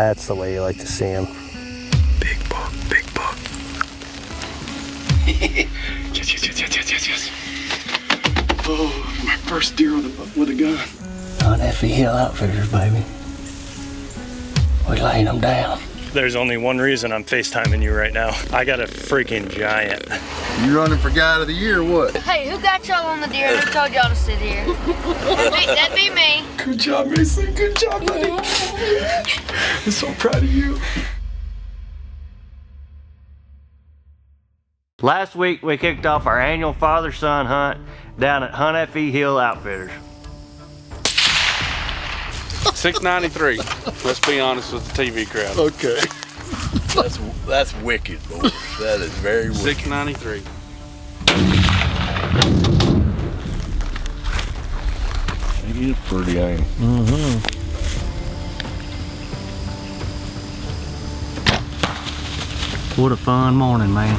That's the way you like to see him. Big buck, big buck. Yes. Oh, my first deer with a gun. Hunt F.E. Hill Outfitters, baby. We laying them down. There's only one reason I'm FaceTiming you right now. I got a freaking giant. You running for guy of the year or what? Hey, who got y'all on the deer? Who told y'all to sit here? That'd be me. Good job, Mason. Good job, buddy. I'm so proud of you. Last week, we kicked off our annual father-son hunt down at Hunt F.E. Hill Outfitters. 693. Let's be honest with the TV crowd. Okay. That's wicked, boys. That is very wicked. 693. He is pretty, ain't he? Mm-hmm. What a fun morning, man.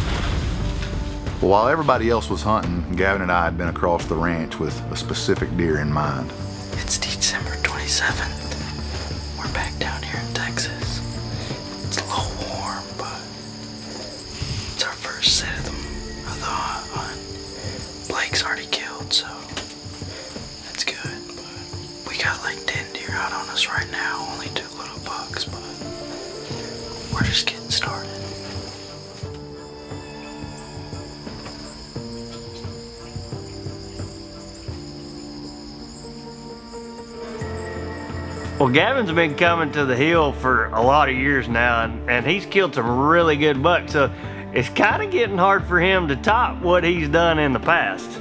While everybody else was hunting, Gavin and I had been across the ranch with a specific deer in mind. It's December 27th. We're back down here in Texas. It's a little warm, but it's our first set of the hunt. Blake's already killed, so that's good. But we got like 10 deer out on us right now. Only 2 little bucks, but we're just getting started. Well, Gavin's been coming to the hill for a lot of years now, and he's killed some really good bucks, so it's kind of getting hard for him to top what he's done in the past.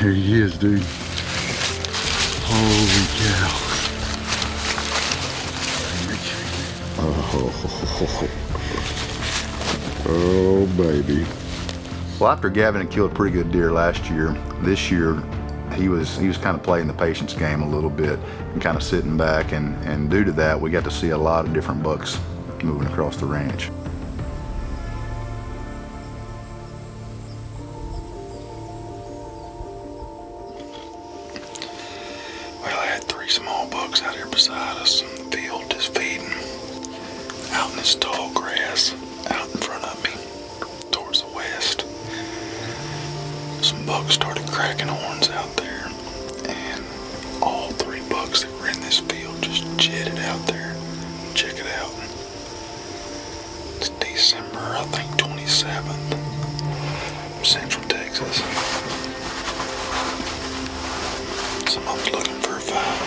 Here he is, dude. Holy cow. Oh, baby. Well, after Gavin had killed a pretty good deer last year, this year he was kind of playing the patience game a little bit and kind of sitting back, and due to that, we got to see a lot of different bucks moving across the ranch. Small bucks out here beside us in the field just feeding. Out in this tall grass, out in front of me, towards the west. Some bucks started cracking horns out there, and all 3 bucks that were in this field just jetted out there. Check it out. It's December, I think 27th, Central Texas. Some of them's looking for a fight.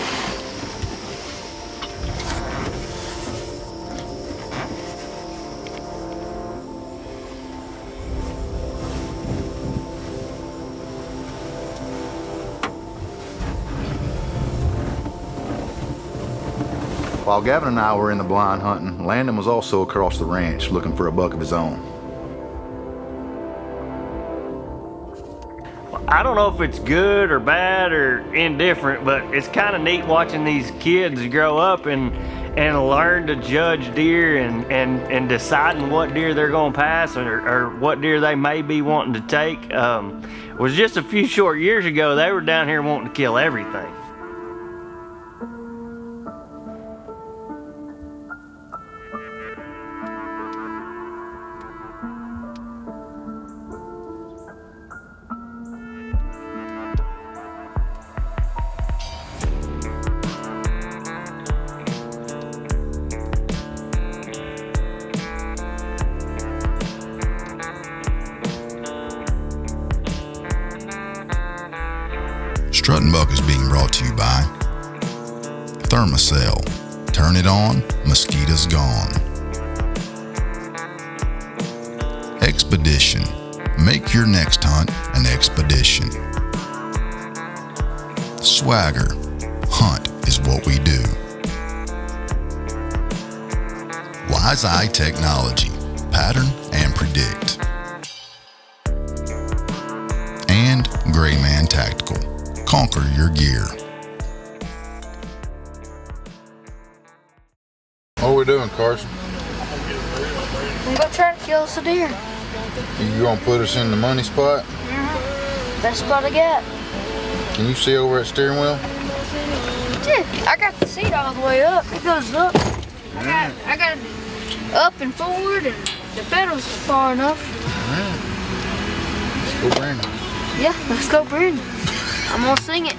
While Gavin and I were in the blind hunting, Landon was also across the ranch looking for a buck of his own. I don't know if it's good or bad or indifferent, but it's kind of neat watching these kids grow up and learn to judge deer and deciding what deer they're going to pass or what deer they may be wanting to take. It was just a few short years ago, they were down here wanting to kill everything. Strutting Buck is being brought to you by Thermacell. Turn it on, mosquitoes gone. Expedition. Make your next hunt an expedition. Swagger. Hunt is what we do. Eye's Eye Technology, pattern and predict. And Gray Man Tactical, conquer your gear. What are we doing, Carson? I'm gonna try to kill us a deer. You gonna put us in the money spot? Best spot I got. Can you see over that steering wheel? Dude, I got the seat all the way up. It goes up. I got up and forward, and the pedals far enough. All right. Let's go, Brandon. Yeah, let's go, Brandon. I'm gonna sing it.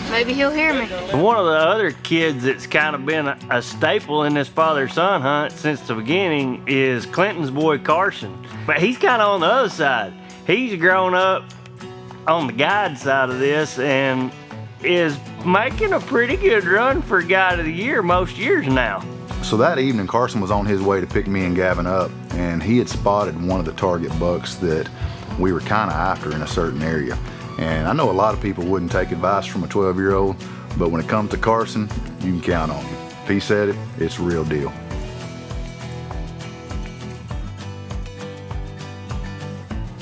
Maybe he'll hear me. One of the other kids that's kind of been a staple in this father-son hunt since the beginning is Clinton's boy Carson. But he's kind of on the other side. He's grown up on the guide side of this and is making a pretty good run for guide of the year most years now. So that evening, Carson was on his way to pick me and Gavin up, and he had spotted one of the target bucks that we were kind of after in a certain area. And I know a lot of people wouldn't take advice from a 12-year-old, but when it comes to Carson, you can count on him. If he said it, it's the real deal.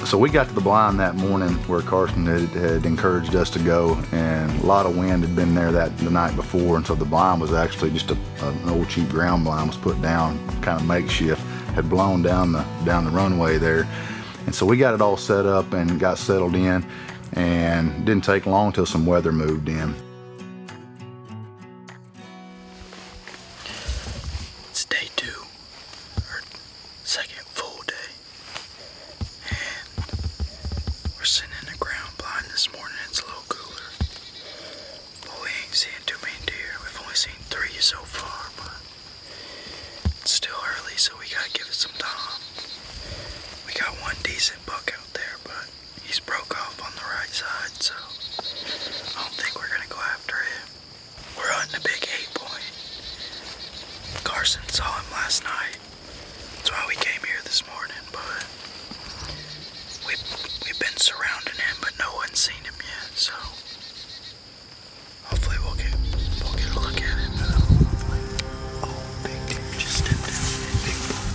So we got to the blind that morning where Carson had encouraged us to go, and a lot of wind had been there the night before, and so the blind was actually just an old cheap ground blind was put down, kind of makeshift, had blown down the runway there. And so we got it all set up and got settled in, and it didn't take long till some weather moved in. It's day 2, or second full day, and we're sitting in the ground blind this morning. It's a little cooler, but we ain't seeing too many deer. We've only seen 3 so far, but it's still early, so we gotta give it some time. We got one decent buck out there, but he's broke off on the right side, so I don't think we're gonna go after him. We're hunting a big 8-point. Carson saw him last night. That's why we came here this morning, but we've been surrounding him, but no one's seen him yet, so hopefully we'll get a look at him. Oh, big deer just stepped down. Big buck.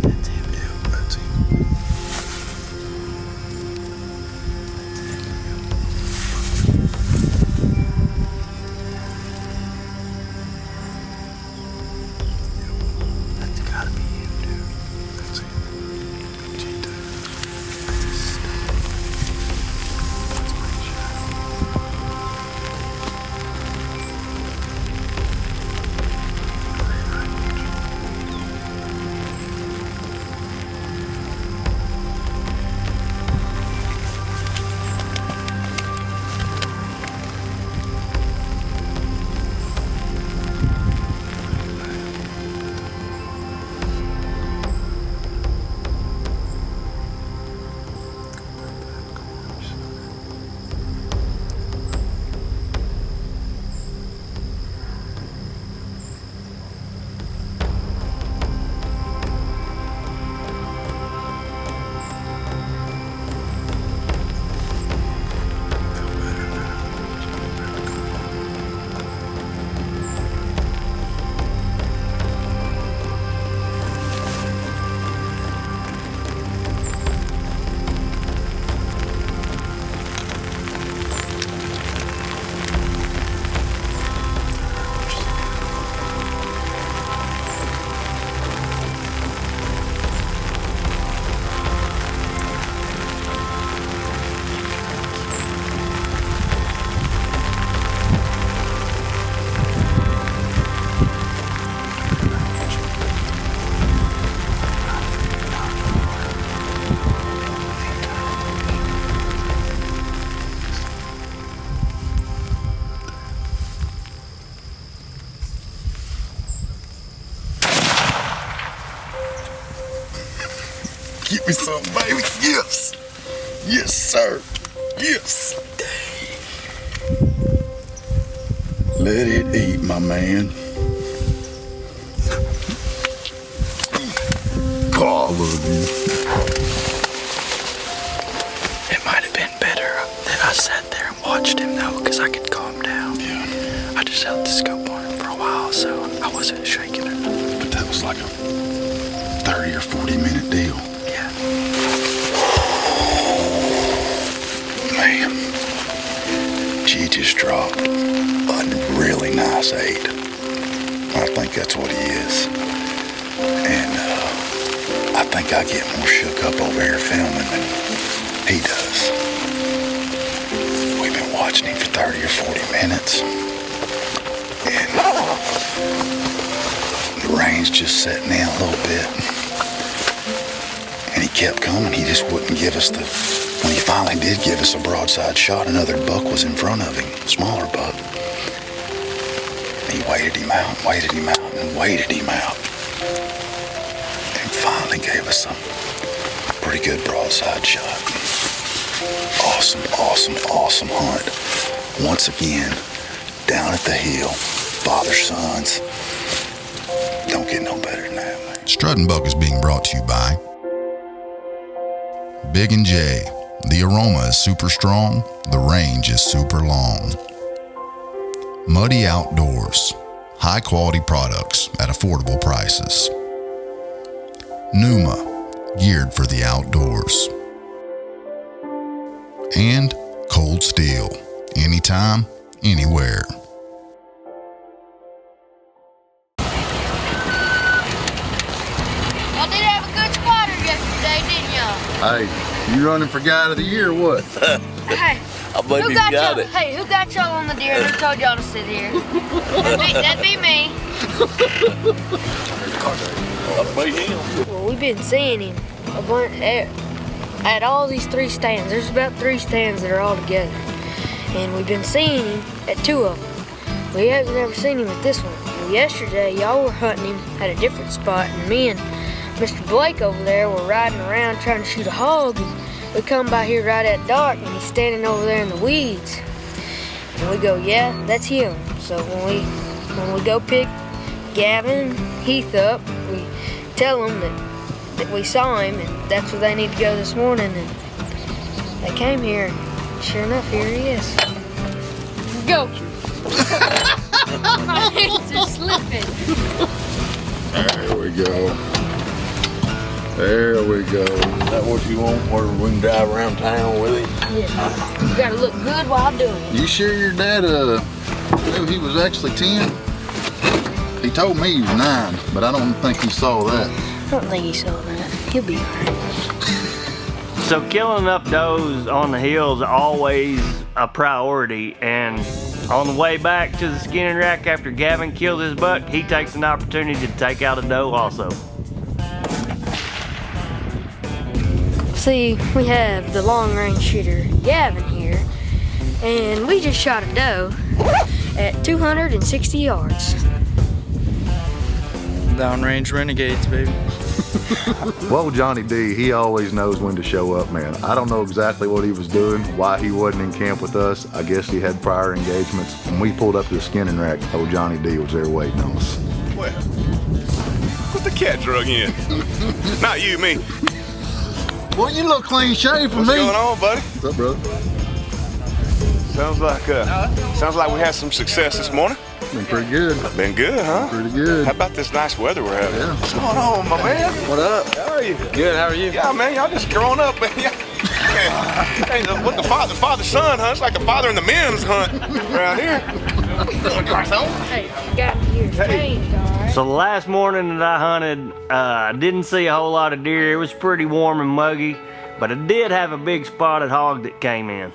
That's him, dude. That's him. That's gotta be him, dude. That's him. G2. That's his stuff. That's my Give me some, baby. Yes. Yes, sir. Yes. Let it eat, my man. God, I love you. It might have been better that I sat there and watched him, though, because I could calm down. Yeah. I just held the scope on him for a while, so I wasn't shaking or nothing. But that was like a 30 or 40 minute deal. Yeah. Man, she just dropped a really nice 8. I think that's what he is. And I think I get more shook up over here filming than he does. We've been watching him for 30 or 40 minutes. And the rain's just setting in a little bit. And he kept coming. He just wouldn't give us the... When he finally did give us a broadside shot, another buck was in front of him, a smaller buck. He waited him out, and waited him out, and waited him out. And finally gave us a pretty good broadside shot. Awesome, awesome, awesome hunt. Once again, down at the hill, father-sons. Don't get no better than that, man. Strutting Buck is being brought to you by Big and J. The aroma is super strong, the range is super long. Muddy Outdoors, high quality products at affordable prices. Numa, geared for the outdoors. And Cold Steel, anytime, anywhere. Y'all did have a good spotter yesterday, didn't y'all? Hey, you running for guy of the year or what? Hey, I believe who you got got y'all? it. Hey, who got y'all on the deer and who told y'all to sit here? That'd be me. I'll beat him. Well, we've been seeing him a bunch at all these 3 stands. There's about 3 stands that are all together. And we've been seeing him at 2 of them. We haven't ever seen him at this one. Well, yesterday, y'all were hunting him at a different spot, and me and Mr. Blake over there were riding around trying to shoot a hog. And we come by here right at dark, and he's standing over there in the weeds. And we go, yeah, that's him. So when we go pick Gavin and Heath up, we tell them that we saw him, and that's where they need to go this morning. And they came here, and sure enough, here he is. Go. My hands are slipping. There we go. There we go. Is that what you want, where we can drive around town with him? Yeah. You gotta look good while doing it. You sure your dad knew he was actually 10? He told me he was 9, but I don't think he saw that. I don't think he saw that. He'll be alright. So killing enough does on the hills always a priority, and on the way back to the skinning rack after Gavin killed his buck, he takes an opportunity to take out a doe also. See, we have the long range shooter Gavin here, and we just shot a doe at 260 yards. Downrange renegades, baby. Well, Johnny D, he always knows when to show up, man. I don't know exactly what he was doing, why he wasn't in camp with us. I guess he had prior engagements. When we pulled up to the skinning rack, old Johnny D was there waiting on us. Well, put the cat drug in. Not you, me. Well, you look clean shaved for What's me. going on, buddy? What's up, brother? Sounds like we had some success this morning. Been pretty good. Been good, huh? Pretty good. How about this nice weather we're having? Yeah. What's going on, my man? What up? How are you? Good, how are you? Yeah, man, y'all just growing up, man. Hey, what the father-son hunt? It's like the father and the men's hunt around here. Hey, got your changed, alright? So the last morning that I hunted, I didn't see a whole lot of deer. It was pretty warm and muggy, but I did have a big spotted hog that came in.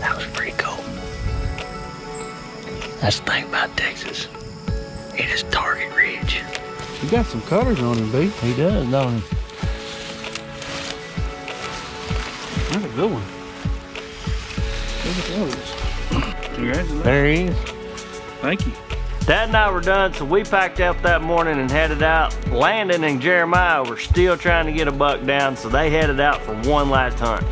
That was pretty cool. That's the thing about Texas. It is target rich. You got some cutters on him, B. He does, don't he? That's a good one. Look at those. Congratulations. There he is. Thank you. Dad and I were done, so we packed up that morning and headed out. Landon and Jeremiah were still trying to get a buck down, so they headed out for one last hunt.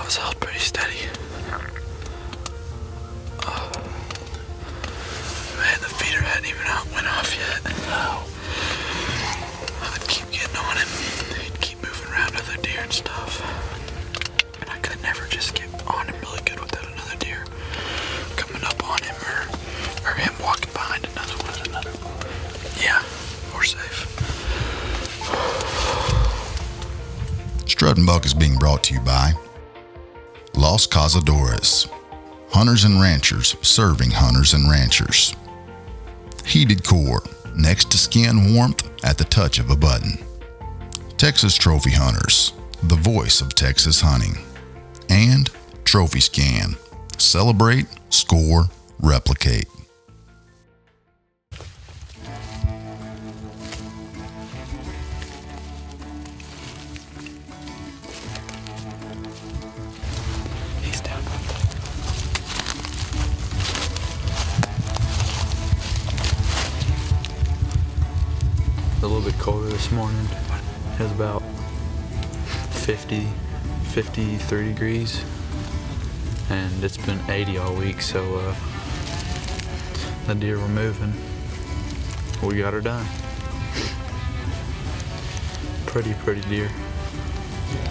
was held pretty steady. Man, the feeder hadn't even went off yet. I'd keep getting on him. He'd keep moving around other deer and stuff. And I could never just get on him really good without another deer coming up on him or him walking behind another one. Yeah, we're safe. Strut and Buck is being brought to you by Los Cazadores, hunters and ranchers serving hunters and ranchers. Heated core, next to skin warmth at the touch of a button. Texas Trophy Hunters, the voice of Texas hunting. And Trophy Scan, celebrate, score, replicate. He's down. A little bit colder this morning. It was about 53 degrees, and it's been 80 all week, so the deer were moving. We got her done. Pretty deer.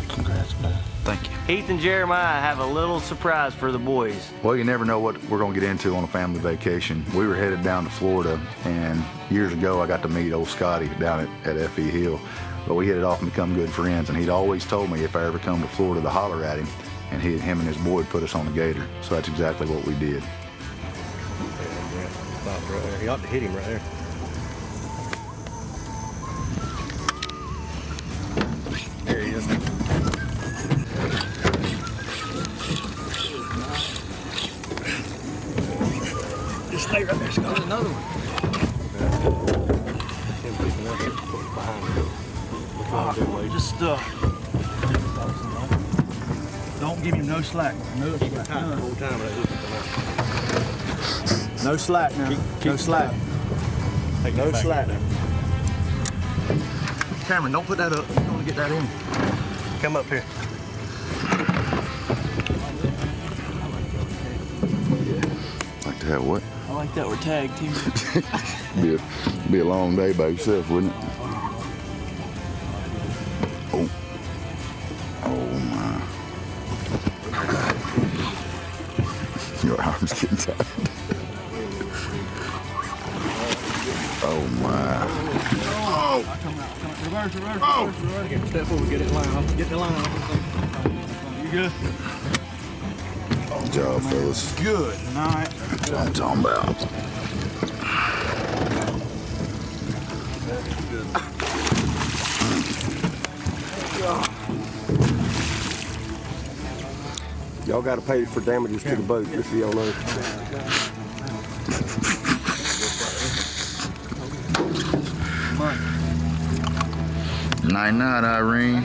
Congrats, man. Thank you. Heath and Jeremiah have a little surprise for the boys. Well, you never know what we're going to get into on a family vacation. We were headed down to Florida, and years ago I got to meet old Scotty down at F.E. Hill. But we hit it off and become good friends, and he'd always told me if I ever come to Florida to holler at him, and him and his boy would put us on the gator. So that's exactly what we did. You ought to hit him right there. There he is. Just stay right there, Scott. Another one. Just don't give him no slack. No slack. No slack now. No slack. No slack. Cameron, don't put that up. You want to get that in. Come up here. Like to have what? I like that we're tag team. Be a long day by yourself, wouldn't it? Oh my. Your arm's getting tired. Oh my. Oh! Reverse. Step forward, get it line. Get the line. You good? Good job, fellas. Good. All right. That's what I'm talking about. Y'all got to pay for damages to the boat, just so y'all know. Night, Irene.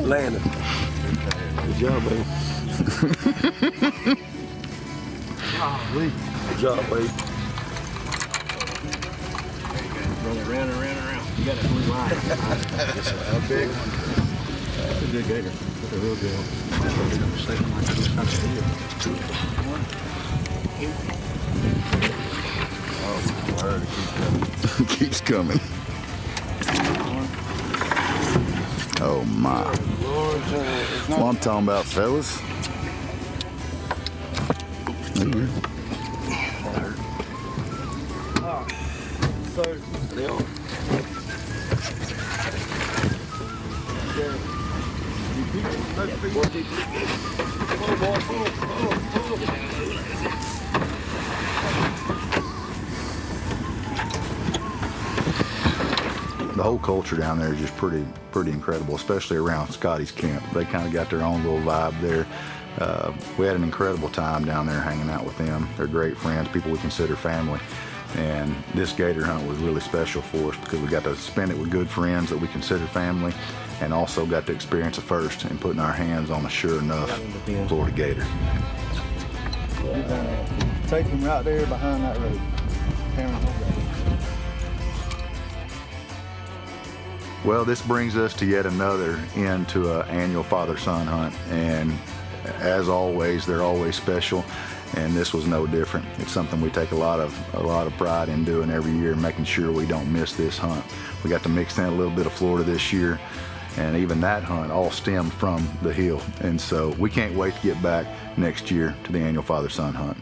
Landon. Good job, baby. Good job, baby. Run it around. You got a blue line. How big? That's a good gator. That's a real good It keeps coming. Oh my. That's what I'm talking about, fellas. The whole culture down there is just pretty incredible, especially around Scotty's camp. They kind of got their own little vibe there. We had an incredible time down there hanging out with them. They're great friends, people we consider family. And this gator hunt was really special for us because we got to spend it with good friends that we consider family, and also got to experience it first in putting our hands on a sure enough Florida gator. Take him right there behind that road. Cameron. Well, this brings us to yet another end to an annual father-son hunt, and as always, they're always special, and this was no different. It's something we take a lot of pride in doing every year, making sure we don't miss this hunt. We got to mix in a little bit of Florida this year, and even that hunt all stemmed from the hill, and so we can't wait to get back next year to the annual father-son hunt.